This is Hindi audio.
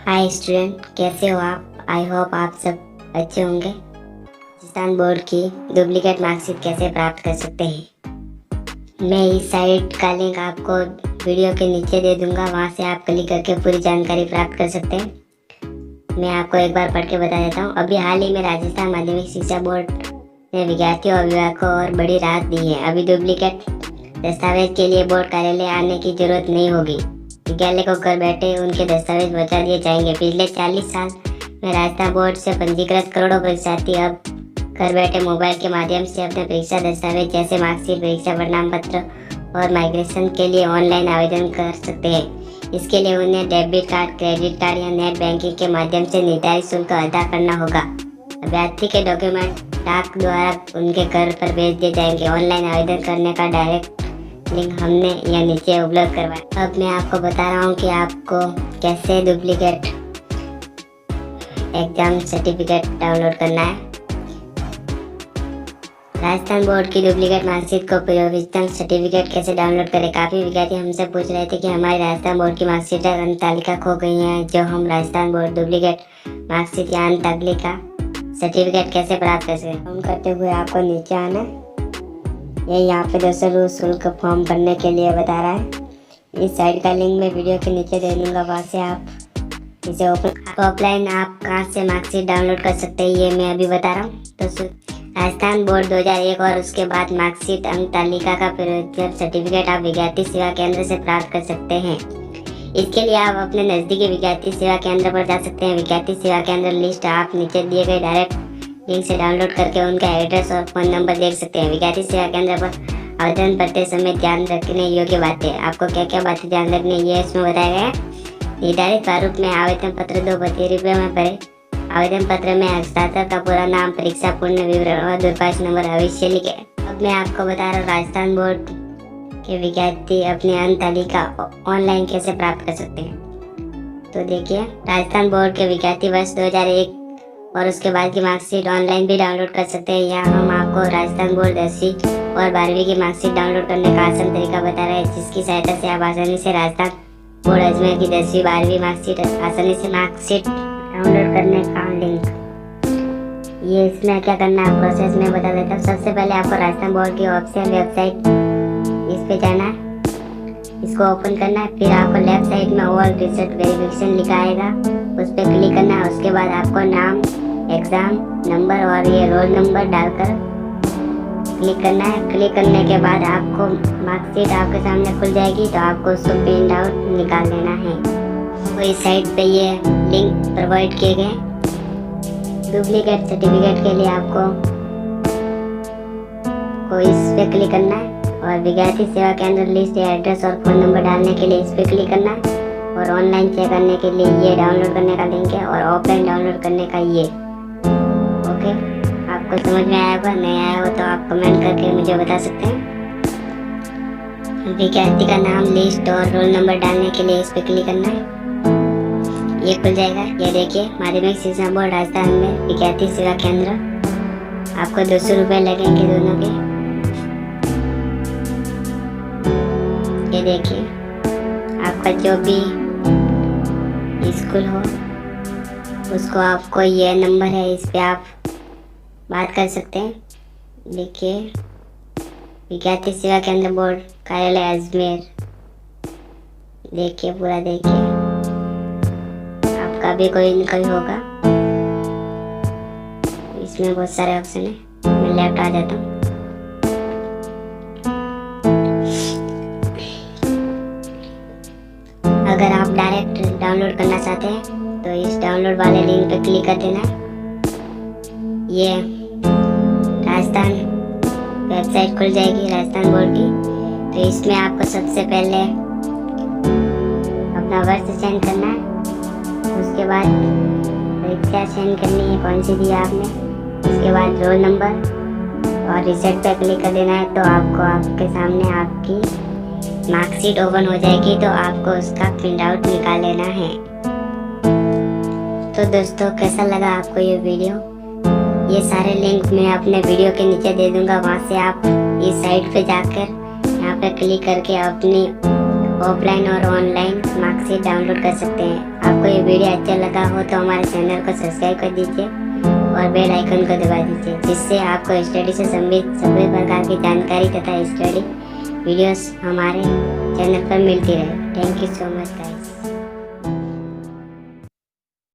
हाय स्टूडेंट, कैसे हो आप? आई होप आप सब अच्छे होंगे। राजस्थान बोर्ड की डुप्लीकेट मार्कशीट कैसे प्राप्त कर सकते हैं, मैं इस साइट का लिंक आपको वीडियो के नीचे दे दूंगा। वहां से आप क्लिक करके पूरी जानकारी प्राप्त कर सकते हैं। मैं आपको एक बार पढ़ के बता देता हूँ। अभी हाल ही में राजस्थान माध्यमिक शिक्षा बोर्ड ने विद्यार्थियों और अभिभावकों को और बड़ी राहत दी है। अभी डुप्लीकेट दस्तावेज के लिए बोर्ड कार्यालय आने की जरूरत नहीं होगी। विद्यालय को घर बैठे उनके दस्तावेज पहुंचा दिए जाएंगे। पिछले 40 साल में राजस्थान बोर्ड से पंजीकृत करोड़ों परीक्षार्थी अब घर बैठे मोबाइल के माध्यम से अपने परीक्षा दस्तावेज जैसे मार्कशीट, परीक्षा परिणाम पत्र और माइग्रेशन के लिए ऑनलाइन आवेदन कर सकते हैं। इसके लिए उन्हें डेबिट कार्ड, क्रेडिट कार्ड या नेट बैंकिंग के माध्यम से निर्धारित शुल्क अदा करना होगा। अभ्यर्थी के डॉक्यूमेंट डाक द्वारा उनके घर पर भेज दिए जाएंगे। ऑनलाइन आवेदन करने का डायरेक्ट लिंक हमने यहाँ नीचे उपलब्ध करवाया। अब मैं आपको बता रहा हूँ कि आपको कैसे डुप्लीकेट एग्जाम सर्टिफिकेट डाउनलोड करना है। राजस्थान बोर्ड की डुप्लीकेट मार्कशीट को प्रोविजनल सर्टिफिकेट कैसे डाउनलोड करें। काफ़ी विद्यार्थी हमसे पूछ रहे थे कि हमारी राजस्थान बोर्ड की मार्कशीट अंक तालिका खो गई है, जो हम राजस्थान बोर्ड डुप्लीकेट मार्कशीट या अंक तालिका सर्टिफिकेट कैसे प्राप्त कर सकते। डाउन करते हुए आपको नीचे आना है। ये यहाँ पे 200 रु शुल्क फॉर्म भरने के लिए बता रहा है। इस साइट का लिंक मैं वीडियो के नीचे दे दूँगा, वहाँ से आप इसे ऑफलाइन आप कहाँ से मार्कशीट डाउनलोड कर सकते हैं, ये मैं अभी बता रहा हूँ। तो राजस्थान बोर्ड 2001 और उसके बाद मार्कशीट अंक तालिका का प्रोविजनल सर्टिफिकेट आप विद्यार्थी सेवा केंद्र से प्राप्त कर सकते हैं। इसके लिए आप अपने नज़दीकी विद्यार्थी सेवा केंद्र पर जा सकते हैं। विद्यार्थी सेवा केंद्र लिस्ट आप नीचे दिए गए डायरेक्ट लिंक से डाउनलोड करके उनका एड्रेस और फ़ोन नंबर देख सकते हैं। विद्यार्थी सेवा केंद्र पर आवेदन करते समय ध्यान रखने योग्य बातें, आपको क्या क्या बातें ध्यान रखनी है ये इसमें बताया गया है। निर्धारित प्रारूप में आवेदन पत्र 2 रुपये में भरें। आवेदन पत्र में हस्ताक्षर का पूरा नाम, परीक्षा पूर्ण विवरण और दूरभाष नंबर अवश्य लिखें। अब मैं आपको बता रहा हूँ राजस्थान बोर्ड के विद्यार्थी अपनी अंक तालिका ऑनलाइन कैसे प्राप्त कर सकते हैं। तो देखिए, राजस्थान बोर्ड के विद्यार्थी वर्ष 2001 और उसके बाद की मार्कशीट ऑनलाइन भी डाउनलोड कर सकते हैं। यहाँ हम आपको राजस्थान बोर्ड 10वीं और 12वीं की मार्कशीट डाउनलोड करने का आसान तरीका बता रहे हैं, जिसकी सहायता से आप आसानी से राजस्थान बोर्ड अजमेर की 10वीं 12वीं मार्कशीट आसानी से मार्कशीट डाउनलोड करने का लिंक, ये इसमें क्या करना है प्रोसेस में बता देता हूँ। सबसे पहले आपको राजस्थान बोर्ड की ऑफिशियल वेबसाइट इस पे जाना है, इसको ओपन करना है। फिर आपको लेफ्ट साइड में ऑल रिजल्ट वेरिफिकेशन लिखा आएगा, उस पर क्लिक करना है। उसके बाद आपको नाम, एग्ज़ाम नंबर और ये रोल नंबर डालकर क्लिक करना है। क्लिक करने के बाद आपको मार्कशीट आपके सामने खुल जाएगी, तो आपको उसको प्रिंट आउट निकाल लेना है। तो इस साइट पे ये लिंक प्रोवाइड किए गए। डुप्लीकेट सर्टिफिकेट के लिए आपको इस पे क्लिक करना है और विद्यार्थी सेवा केंद्र लिस्ट या एड्रेस और फ़ोन नंबर डालने के लिए इस पे क्लिक करना है। और ऑनलाइन चेक करने के लिए ये डाउनलोड करने का लिंक है और ऑफलाइन डाउनलोड करने का ये। ओके, आपको समझ में आया होगा? नहीं आया हो तो आप कमेंट करके मुझे बता सकते हैं। विद्यार्थी का नाम, लिस्ट और रोल नंबर डालने के लिए इस पे क्लिक करना है, ये खुल जाएगा। ये देखिए, माध्यमिक शिक्षा बोर्ड राजस्थान में विद्यार्थी सेवा केंद्र। आपको 200 रुपये लगेंगे दोनों के। ये देखिए, आपका जो भी स्कूल हो उसको आपको ये नंबर है, इस पे आप बात कर सकते हैं। देखिए, विद्यार्थी सेवा केंद्र बोर्ड कार्यालय अजमेर, देखिए पूरा देखिए, आपका भी कोई न कोई होगा। इसमें बहुत सारे ऑप्शन है, मैं लेफ्ट आ जाता हूँ। अगर आप डायरेक्ट डाउनलोड करना चाहते हैं तो इस डाउनलोड वाले लिंक पे क्लिक कर देना है। ये राजस्थान वेबसाइट खुल जाएगी राजस्थान बोर्ड की। तो इसमें आपको सबसे पहले अपना वर्ष चयन करना है, उसके बाद परीक्षा चयन करनी है कौन सी दी आपने, उसके बाद रोल नंबर और रिजल्ट पे क्लिक कर देना है। तो आपको आपके सामने आपकी मार्कशीट ओपन हो जाएगी, तो आपको उसका प्रिंट आउट निकाल लेना है। तो दोस्तों, कैसा लगा आपको ये वीडियो? ये सारे लिंक मैं अपने वीडियो के नीचे दे दूंगा, वहाँ से आप इस साइट पे जाकर यहाँ पे क्लिक करके अपनी ऑफलाइन और ऑनलाइन मार्कशीट डाउनलोड कर सकते हैं। आपको ये वीडियो अच्छा लगा हो तो हमारे चैनल को सब्सक्राइब कर दीजिए और बेल आइकन को दबा दीजिए, जिससे आपको स्टडी से संबंधित सभी प्रकार की जानकारी तथा स्टडी वीडियोस हमारे चैनल पर मिलती रहे। Thank you so much guys.